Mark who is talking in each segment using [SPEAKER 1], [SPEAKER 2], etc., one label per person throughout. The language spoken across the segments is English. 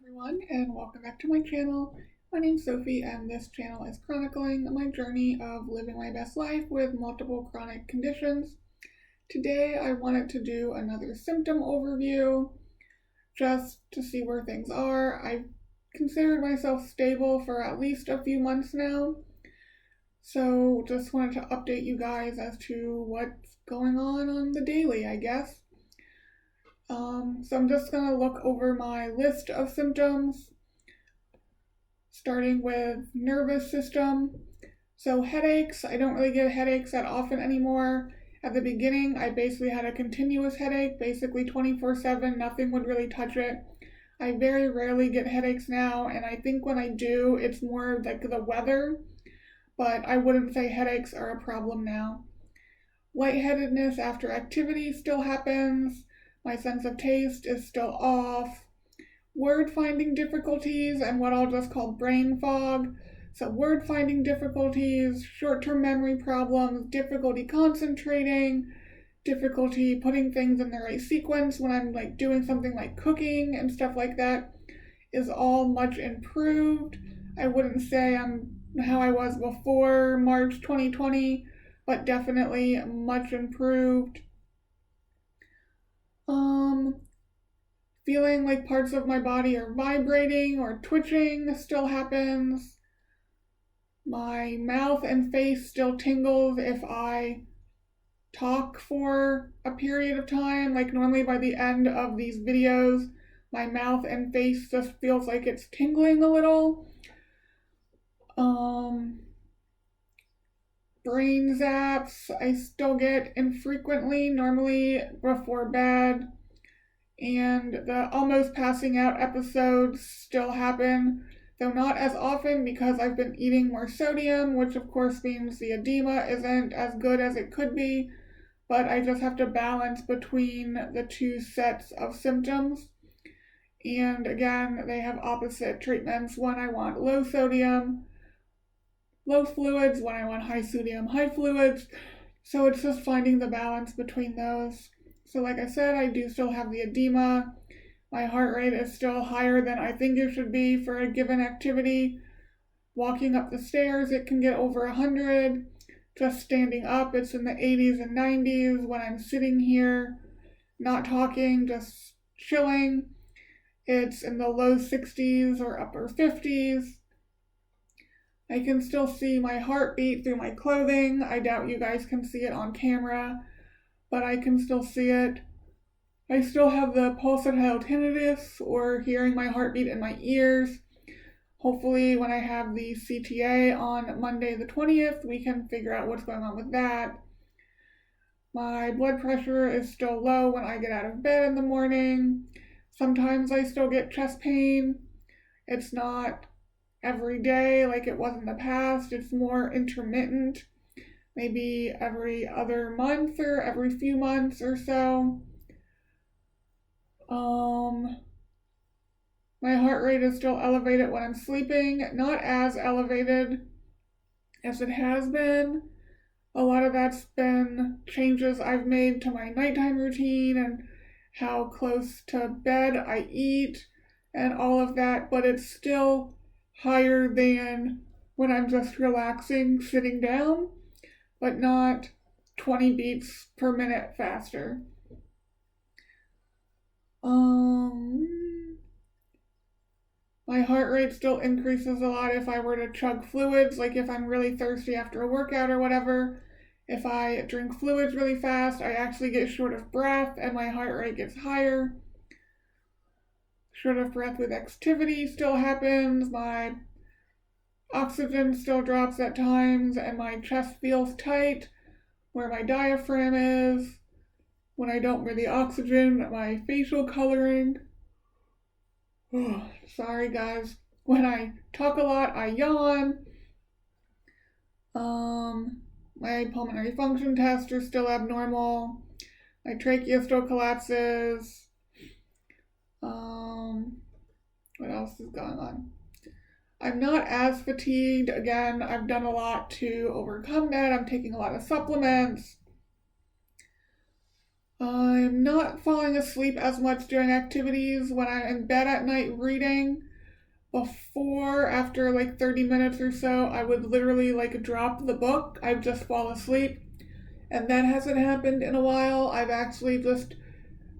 [SPEAKER 1] everyone, and welcome back to my channel. My name's Sophie, and this channel is chronicling my journey of living my best life with multiple chronic conditions. Today I wanted to do another symptom overview, just to see where things are. I've considered myself stable for at least a few months now, so just wanted to update you guys as to what's going on the daily, I guess. So I'm just going to look over my list of symptoms, starting with nervous system. So headaches, I don't really get headaches that often anymore. At the beginning, I basically had a continuous headache, basically 24/7, nothing would really touch it. I very rarely get headaches now, and I think when I do, it's more like the weather, but I wouldn't say headaches are a problem now. Lightheadedness after activity still happens. My sense of taste is still off. Word finding difficulties and what I'll just call brain fog. So word finding difficulties, short-term memory problems, difficulty concentrating, difficulty putting things in the right sequence when I'm like doing something like cooking and stuff like that is all much improved. I wouldn't say I'm how I was before March 2020, but definitely much improved. Feeling like parts of my body are vibrating or twitching still happens. My mouth and face still tingles if I talk for a period of time. Like normally by the end of these videos, my mouth and face just feels like it's tingling a little. Brain zaps, I still get infrequently, normally before bed. And the almost passing out episodes still happen, though not as often because I've been eating more sodium, which of course means the edema isn't as good as it could be, but I just have to balance between the two sets of symptoms. And again, they have opposite treatments. One I want low sodium, low fluids, one I want high sodium, high fluids. So it's just finding the balance between those. So like I said, I do still have the edema. My heart rate is still higher than I think it should be for a given activity. Walking up the stairs, it can get over 100. Just standing up, it's in the 80s and 90s. When I'm sitting here, not talking, just chilling, it's in the low 60s or upper 50s. I can still see my heartbeat through my clothing. I doubt you guys can see it on camera, but I can still see it. I still have the pulsatile tinnitus, or hearing my heartbeat in my ears. Hopefully when I have the CTA on Monday the 20th, we can figure out what's going on with that. My blood pressure is still low when I get out of bed in the morning. Sometimes I still get chest pain. It's not every day like it was in the past. It's more intermittent. Maybe every other month or every few months or so. My heart rate is still elevated when I'm sleeping, not as elevated as it has been. A lot of that's been changes I've made to my nighttime routine and how close to bed I eat and all of that, but it's still higher than when I'm just relaxing, sitting down, but not 20 beats per minute faster. My heart rate still increases a lot if I were to chug fluids, like if I'm really thirsty after a workout or whatever. If I drink fluids really fast, I actually get short of breath and my heart rate gets higher. Short of breath with activity still happens. My oxygen still drops at times and my chest feels tight where my diaphragm is. When I don't breathe the oxygen, my facial coloring. Sorry guys. When I talk a lot, I yawn. My pulmonary function tests are still abnormal. My trachea still collapses. What else is going on? I'm not as fatigued. Again, I've done a lot to overcome that. I'm taking a lot of supplements. I'm not falling asleep as much during activities when I'm in bed at night reading. Before, after like 30 minutes or so, I would literally like drop the book. I'd just fall asleep. And that hasn't happened in a while. I've actually just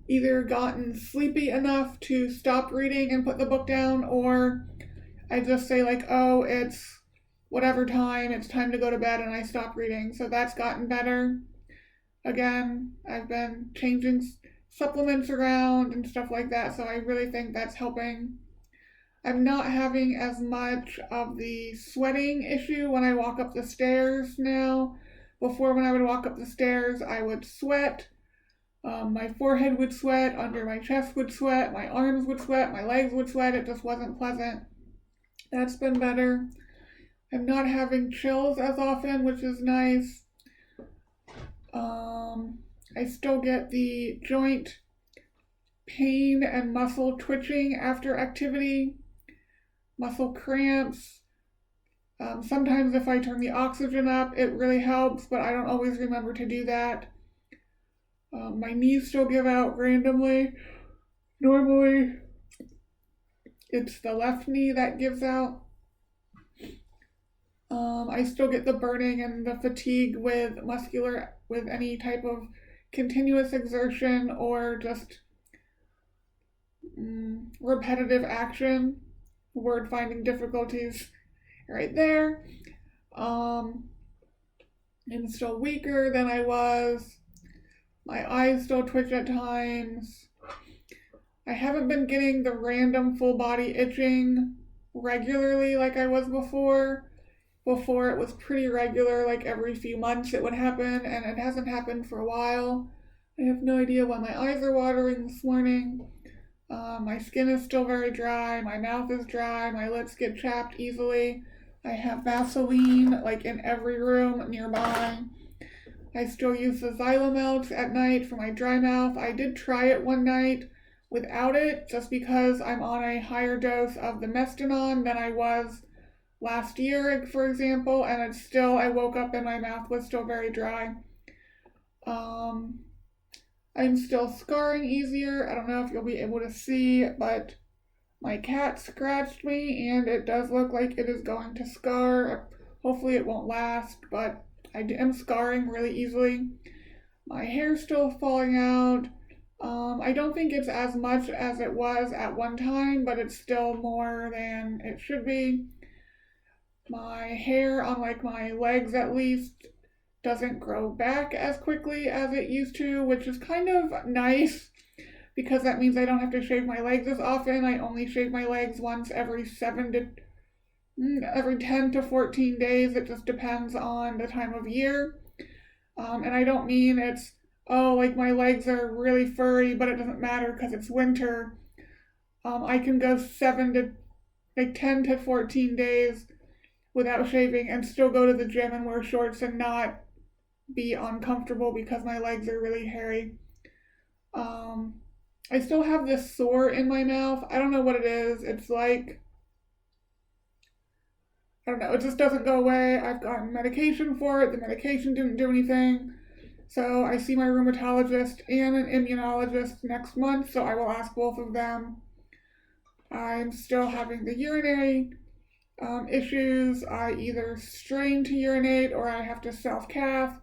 [SPEAKER 1] either gotten sleepy enough to stop reading and put the book down, or I just say like, oh, it's whatever time, it's time to go to bed, and I stop reading. So that's gotten better. Again, I've been changing supplements around and stuff like that, so I really think that's helping. I'm not having as much of the sweating issue when I walk up the stairs now. Before, when I would walk up the stairs, I would sweat. My forehead would sweat, under my chest would sweat, my arms would sweat, my legs would sweat. It just wasn't pleasant. That's been better. I'm not having chills as often, which is nice. I still get the joint pain and muscle twitching after activity, muscle cramps. Sometimes if I turn the oxygen up, it really helps, but I don't always remember to do that. My knees still give out randomly. Normally, it's the left knee that gives out. I still get the burning and the fatigue with any type of continuous exertion or just repetitive action. Word finding difficulties right there. I'm still weaker than I was. My eyes still twitch at times. I haven't been getting the random full body itching regularly like I was before. Before it was pretty regular, like every few months it would happen, and it hasn't happened for a while. I have no idea why my eyes are watering this morning. My skin is still very dry, my mouth is dry, my lips get chapped easily. I have Vaseline like in every room nearby. I still use the Xylomelts at night for my dry mouth. I did try it one night without it, just because I'm on a higher dose of the Mestinon than I was last year, for example, and it's still, I woke up and my mouth was still very dry. I'm still scarring easier. I don't know if you'll be able to see, but my cat scratched me and it does look like it is going to scar. Hopefully it won't last, but I am scarring really easily. My hair's still falling out. I don't think it's as much as it was at one time, but it's still more than it should be. My hair on like my legs at least doesn't grow back as quickly as it used to, which is kind of nice because that means I don't have to shave my legs as often. I only shave my legs once every 10 to 14 days. It just depends on the time of year. And I don't mean it's, oh, like my legs are really furry, but it doesn't matter because it's winter. I can go 10 to 14 days without shaving and still go to the gym and wear shorts and not be uncomfortable because my legs are really hairy. I still have this sore in my mouth. I don't know what it is. It's like, I don't know, it just doesn't go away. I've gotten medication for it. The medication didn't do anything. So I see my rheumatologist and an immunologist next month, so I will ask both of them. I'm still having the urinary issues. I either strain to urinate or I have to self-cath.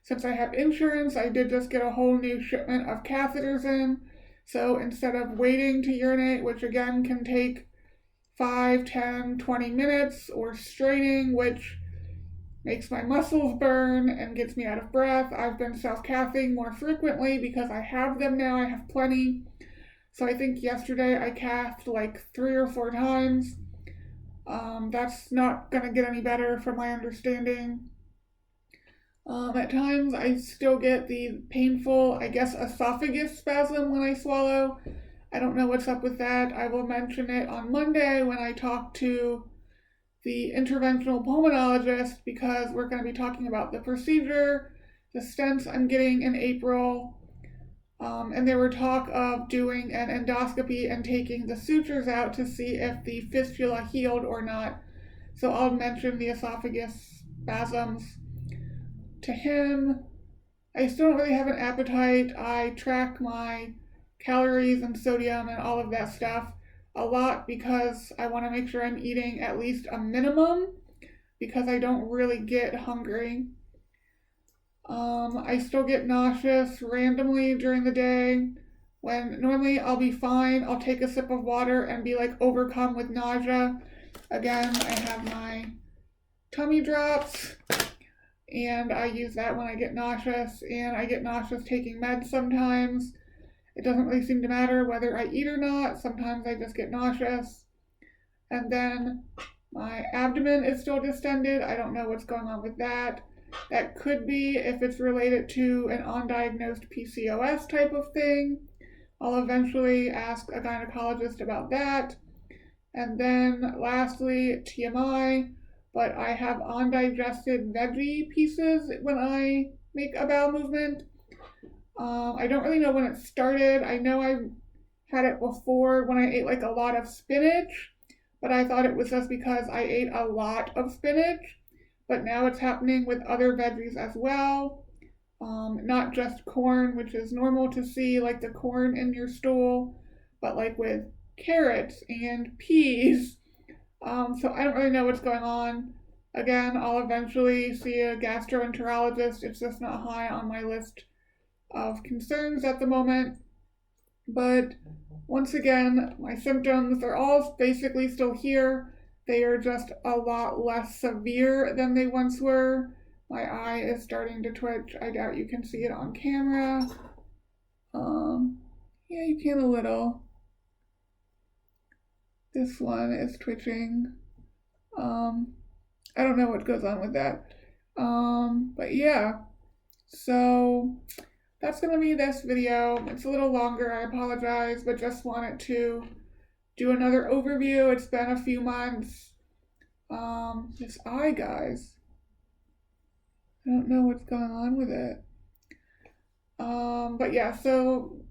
[SPEAKER 1] Since I have insurance, I did just get a whole new shipment of catheters in. So instead of waiting to urinate, which again can take 5, 10, 20 minutes, or straining, which makes my muscles burn and gets me out of breath, I've been self-cathing more frequently because I have them now. I have plenty. So I think yesterday I cathed like 3 or 4 times. That's not going to get any better from my understanding. At times I still get the painful, I guess, esophagus spasm when I swallow. I don't know what's up with that. I will mention it on Monday when I talk to the interventional pulmonologist because we're going to be talking about the procedure, the stents I'm getting in April, and there were talk of doing an endoscopy and taking the sutures out to see if the fistula healed or not. So I'll mention the esophagus spasms to him. I still don't really have an appetite. I track my calories and sodium and all of that stuff a lot because I want to make sure I'm eating at least a minimum because I don't really get hungry. I still get nauseous randomly during the day. When normally I'll be fine, I'll take a sip of water and be like overcome with nausea. Again, I have my tummy drops, and I use that when I get nauseous, and I get nauseous taking meds sometimes. It doesn't really seem to matter whether I eat or not. Sometimes I just get nauseous. And then my abdomen is still distended. I don't know what's going on with that. That could be if it's related to an undiagnosed PCOS type of thing. I'll eventually ask a gynecologist about that. And then lastly, TMI, but I have undigested veggie pieces when I make a bowel movement. I don't really know when it started. I know I had it before when I ate like a lot of spinach, but I thought it was just because I ate a lot of spinach. But now it's happening with other veggies as well. Not just corn, which is normal to see, like the corn in your stool, but like with carrots and peas. So I don't really know what's going on. Again, I'll eventually see a gastroenterologist. It's just not high on my list of concerns at the moment. But once again, my symptoms are all basically still here. They are just a lot less severe than they once were. My eye is starting to twitch. I doubt you can see it on camera. Yeah, you can a little. This one is twitching. I don't know what goes on with that. But yeah, so that's going to be this video. It's a little longer, I apologize, but just wanted to do another overview. It's been a few months. This eye, guys. I don't know what's going on with it. But yeah, so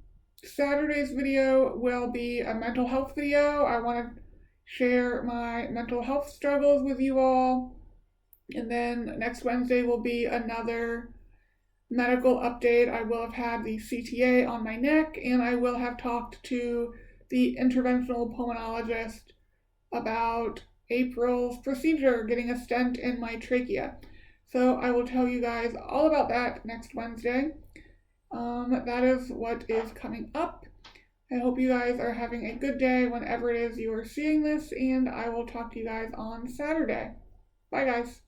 [SPEAKER 1] Saturday's video will be a mental health video. I want to share my mental health struggles with you all. And then next Wednesday will be another medical update. I will have had the CTA on my neck, and I will have talked to the interventional pulmonologist about April's procedure, getting a stent in my trachea. So I will tell you guys all about that next Wednesday. That is what is coming up. I hope you guys are having a good day whenever it is you are seeing this, and I will talk to you guys on Saturday. Bye, guys.